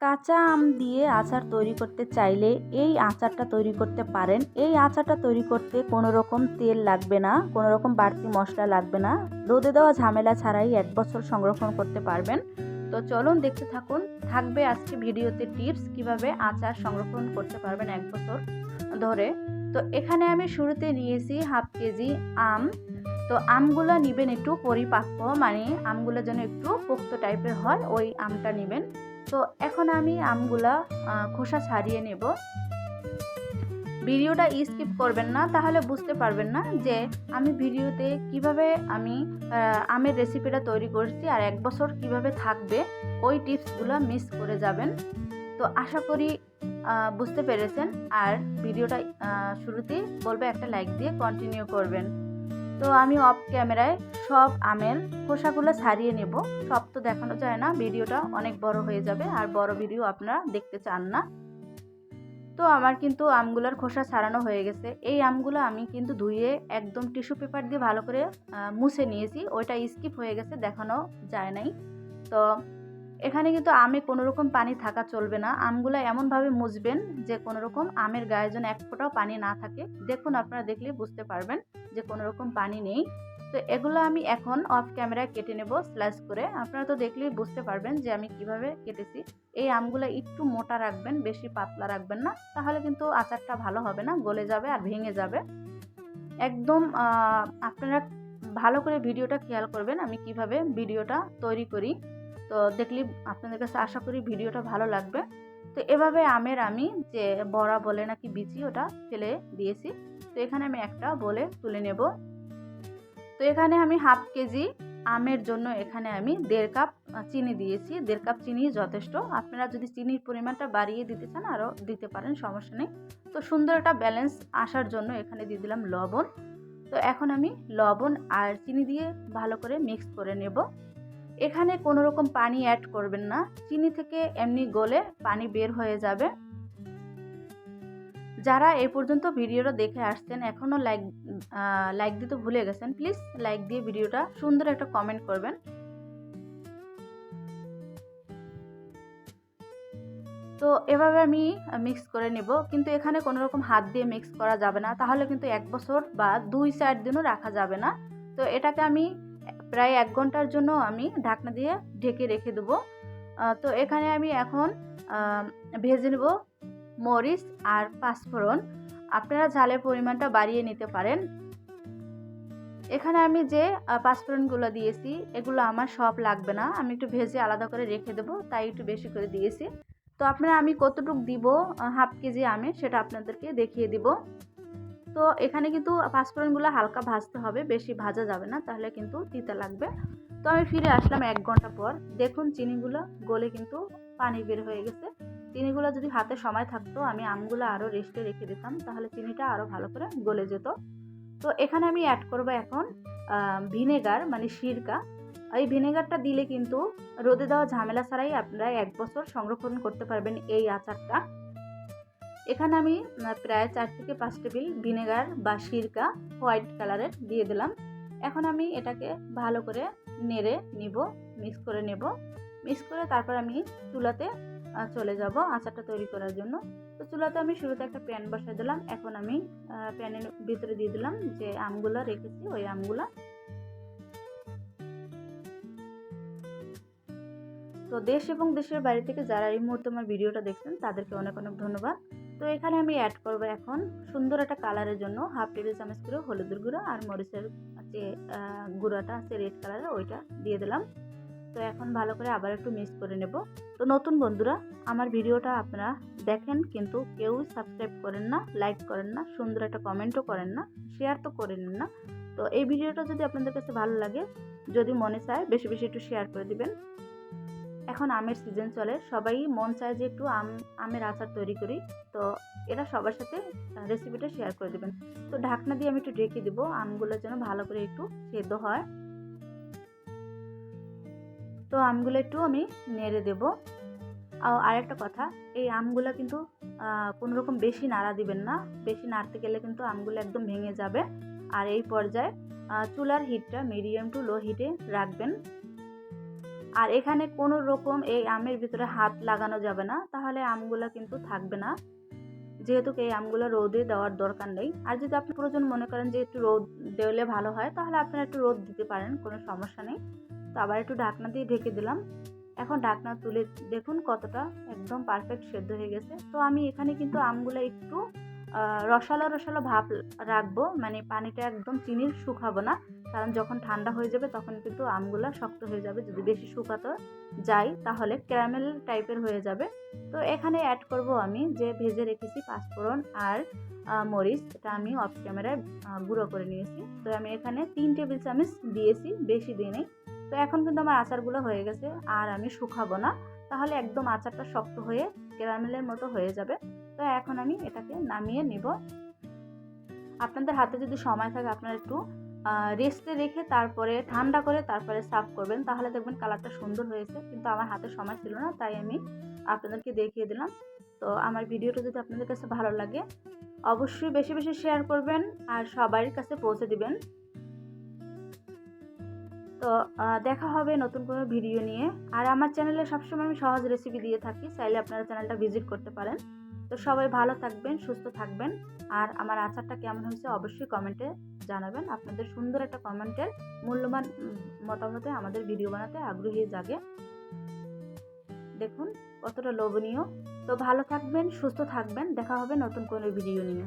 কাঁচা আম দিয়ে আচার তৈরি করতে চাইলে এই আচারটা তৈরি করতে পারেন। এই আচারটা তৈরি করতে কোনো রকম তেল লাগবে না, কোনো রকম বাড়তি মশলা লাগবে না। রোদে দেওয়া ঝামেলা ছাড়াই 1 বছর সংরক্ষণ করতে পারবেন। তো চলুন দেখতে থাকুন। থাকবে আজকে ভিডিওতে টিপস কিভাবে আচার সংরক্ষণ করতে পারবেন 1 বছর ধরে। তো এখানে আমি শুরুতে নিয়েছি 1/2 কেজি আম। তো আমগুলো নেবেন একটু পরিপাক্য, মানে আমগুলো যেন একটু পোক্ত টাইপের হয়, ওই আমটা নেবেন। তো এখন আমি আমগুলা খোসা ছাড়িয়ে নেব। ভিডিওটা স্কিপ করবেন না, তাহলে বুঝতে পারবেন না যে আমি ভিডিওতে কিভাবে আমি আমের রেসিপিটা তৈরি করছি আর 1 বছর কিভাবে থাকবে, ওই টিপসগুলো মিস করে যাবেন। তো আশা করি বুঝতে পেরেছেন। আর ভিডিওটা শুরুতেই বলবো একটা লাইক দিয়ে কন্টিনিউ করবেন। তো আমি অফ ক্যামেরায় সব আমের খোসাগুলো ছাড়িয়ে নেব। সব তো দেখানো যায় না, ভিডিওটা অনেক বড় হয়ে যাবে আর বড় ভিডিও আপনারা দেখতে চান না। তো আমার কিন্তু আমগুলোর খোসা ছাড়ানো হয়ে গেছে। এই আমগুলো আমি কিন্তু ধুয়ে একদম টিস্যু পেপার দিয়ে ভালো করে মুছে নিয়েছি। ওইটা স্কিপ হয়ে গেছে, দেখানো যায় নাই। তো এখানে কিন্তু আমে কোনো রকম পানি থাকা চলবে না। আমগুলো এমনভাবে মুছবেন যে কোনো রকম আমের গায়ে যেন এক ফোঁটাও পানি না থাকে। দেখুন, আপনারা দেখলে বুঝতে পারবেন যে কোনো রকম পানি নেই। তো এগুলো আমি এখন অফ ক্যামেরায় কেটে নেব স্লাইস করে। আপনারা তো দেখলেই বুঝতে পারবেন যে আমি কিভাবে কেটেছি। এই আমগুলো একটু মোটা রাখবেন, বেশি পাতলা রাখবেন না, তাহলে কিন্তু আচারটা ভালো হবে না, গলে যাবে আর ভেঙে যাবে। একদম আপনারা ভালো করে ভিডিওটা খেয়াল করবেন আমি কিভাবে ভিডিওটা তৈরি করি। তো দেখলে আপনাদের কাছে আশা করি ভিডিওটা ভালো লাগবে। তো এভাবে আমের আমি যে বড়া বলে নাকি বিচি, ওটা ফেলে দিয়েছি। তো এখানে আমি একটা বলে তুলে নেব। তো এখানে আমি 1/2 কেজি আমের জন্য এখানে আমি 1.5 কাপ চিনি দিয়েছি। 1.5 কাপ চিনি যথেষ্ট। আপনারা যদি চিনির পরিমাণটা বাড়িয়ে দিতে চান আরও দিতে পারেন, সমস্যা নেই। তো সুন্দর একটা ব্যালেন্স আসার জন্য এখানে দিয়ে দিলাম লবণ। তো এখন আমি লবণ আর চিনি দিয়ে ভালো করে মিক্স করে নেব। এখানে কোনো রকম পানি অ্যাড করবেন না, চিনি থেকে এমনি গলে পানি বের হয়ে যাবে। যারা এই পর্যন্ত ভিডিওটা দেখে আসছেন এখনও লাইক দিতে ভুলে গেছেন, প্লিজ লাইক দিয়ে ভিডিওটা সুন্দর একটা কমেন্ট করবেন। তো এভাবে আমি মিক্স করে নেব, কিন্তু এখানে কোনো রকম হাত দিয়ে মিক্স করা যাবে না, তাহলে কিন্তু 1 বছর বা 2-4 দিনও রাখা যাবে না। তো এটাকে আমি প্রায় 1 ঘন্টার জন্য আমি ঢাকনা দিয়ে ঢেকে রেখে দেবো। তো এখানে আমি এখন ভেজে নেব মরিচ আর পাঁচফোড়ন। আপনারা ঝালের পরিমাণটা বাড়িয়ে নিতে পারেন। এখানে আমি যে পাঁচফোড়নগুলো দিয়েছি এগুলো আমার সব লাগবে না, আমি একটু ভেজে আলাদা করে রেখে দেবো, তাই একটু বেশি করে দিয়েছি। তো আপনারা আমি কতটুকু দিব 1/2 কেজি আমে সেটা আপনাদেরকে দেখিয়ে দিব। তো এখানে কিন্তু পাঁচফোড়নগুলো হালকা ভাজতে হবে, বেশি ভাজা যাবে না, তাহলে কিন্তু তিতা লাগবে। তো আমি ফিরে আসলাম 1 ঘন্টা পর। দেখুন চিনিগুলো গলে কিন্তু পানি বের হয়ে গেছে। চিনিগুলো যদি হাতে সময় থাকতো আমি আমগুলো আরও রেস্টে রেখে দিতাম, তাহলে চিনিটা আরও ভালো করে গলে যেত। তো এখানে আমি অ্যাড করব এখন ভিনেগার, মানে সিরকা। এই ভিনেগারটা দিলে কিন্তু রোদে দেওয়া ঝামেলা ছাড়াই আপনারা 1 বছর সংরক্ষণ করতে পারবেন এই আচারটা। এখানে আমি প্রায় 4 থেকে 5 টেবিল ভিনেগার বা সিরকা হোয়াইট কালারের দিয়ে দিলাম। এখন আমি এটাকে ভালো করে নেড়ে নিব, মিক্স করে নেব। মিক্স করে তারপর আমি চুলাতে চলে যাব আচারটা তৈরি করার জন্য। তো চুলাতে আমি শুরুতে একটা প্যান বসাই দিলাম। এখন আমি প্যানের ভিতরে দিয়ে দিলাম যে আমগুলো রেখেছি, ওই আমগুলা। তো দেশ এবং দেশের বাইরে থেকে যারা এই মুহূর্তে আমার ভিডিওটা দেখছেন তাদেরকে অনেক অনেক ধন্যবাদ। তো এখানে আমি অ্যাড করব এখন সুন্দর একটা কালারের জন্য 1/2 টেবিল চামচ করে হলুদের গুঁড়ো আর মরিচের যে গুঁড়োটা আছে রেড কালারের, ওইটা দিয়ে দিলাম। তো এখন ভালো করে আবার একটু মিক্স করে নেব। তো নতুন বন্ধুরা আমার ভিডিওটা আপনারা দেখেন কিন্তু কেউ সাবস্ক্রাইব করেন না, লাইক করেন না, সুন্দর একটা কমেন্টও করেন না, শেয়ার তো করে নিন না। তো এই ভিডিওটা যদি আপনাদের কাছে ভালো লাগে, যদি মনে চায় বেশি বেশি একটু শেয়ার করে দিবেন। এখন আমের সিজন চলে, সবাই মন চায় যে একটু আমের আচার তৈরি করি। তো এটা সবার সাথে রেসিপিটা শেয়ার করে দেবেন। তো ঢাকনা দিয়ে আমি একটু ঢেকে দিব, আমগুলো যেন ভালো করে একটু সেদ্ধ হয়। তো আমগুলো একটু আমি নেড়ে দেব। আর একটা কথা, এই আমগুলো কিন্তু কোনো রকম বেশি নাড়া দিবেন না, বেশি নাড়তে গেলে কিন্তু আমগুলো একদম ভেঙে যাবে। আর এই পর্যায়ে চুলার হিটটা মিডিয়াম টু লো হিটে রাখবেন। আর এখানে কোনো রকম এই আমের ভিতরে হাত লাগানো যাবে না, তাহলে আমগুলো কিন্তু থাকবে না। যেহেতু এই আমগুলো রোদে দেওয়ার দরকার নেই। আর যদি আপনি প্রয়োজন মনে করেন যে একটু রোদ দিলে ভালো হয়, তাহলে আপনারা একটু রোদ দিতে পারেন, কোনো সমস্যা নেই। তো আবার একটু ঢাকনা দিয়ে ঢেকে দিলাম। এখন ঢাকনা তুলে দেখুন কতটা একদম পারফেক্ট সেদ্ধ হয়ে গেছে। তো আমি এখানে কিন্তু আমগুলো একটু রসালো রসালো ভাব রাখবো, মানে পানিটা একদম চিনির শুকাবো না, কারণ যখন ঠান্ডা হয়ে যাবে তখন কিন্তু আমগুলো শক্ত হয়ে যাবে। যদি বেশি শুকাতে যাই তাহলে ক্যারামেল টাইপের হয়ে যাবে। তো এখানে অ্যাড করব আমি যে ভেজে রেখেছি পাঁচফোড়ন আর মরিচ, এটা আমি অফ ক্যামেরায় গুঁড়ো করে নিয়েছি। তো আমি এখানে 3 টেবিল চামচ দিয়েছি, বেশি দিই নেই। তো এখন কিন্তু আমার আচারগুলো হয়ে গেছে, আর আমি শুকাবো না, তাহলে একদম আচারটা শক্ত হয়ে ক্যারামেলের মতো হয়ে যাবে। তো এখন আমি এটাকে নামিয়ে নিব। আপনাদের হাতে যদি সময় থাকে আপনারা একটু রেস্টে রেখে তারপরে ঠান্ডা করে তারপরে সার্ভ করবেন, তাহলে দেখবেন কালারটা সুন্দর হয়েছে। কিন্তু আমার হাতে সময় ছিল না, তাই আমি আপনাদেরকে দেখিয়ে দিলাম। তো আমার ভিডিওটা যদি আপনাদের কাছে ভালো লাগে অবশ্যই বেশি বেশি শেয়ার করবেন আর সবার কাছে পৌঁছে দিবেন। তো দেখা হবে নতুন কোনো ভিডিও নিয়ে। আর আমার চ্যানেলে সবসময় আমি সহজ রেসিপি দিয়ে থাকি, চাইলে আপনারা চ্যানেলটা ভিজিট করতে পারেন। তো সবাই ভালো থাকবেন, সুস্থ থাকবেন। আর আমার আচারটা কেমন হয়েছে অবশ্যই কমেন্টে জানাবেন। আপনাদের সুন্দর একটা কমেন্টের মূল্যবান মতামতে আমাদের ভিডিও বানাতে আগ্রহী জাগে। দেখুন কতটা লোভনীয়। তো ভালো থাকবেন, সুস্থ থাকবেন। দেখা হবে নতুন কোনো ভিডিও নিয়ে।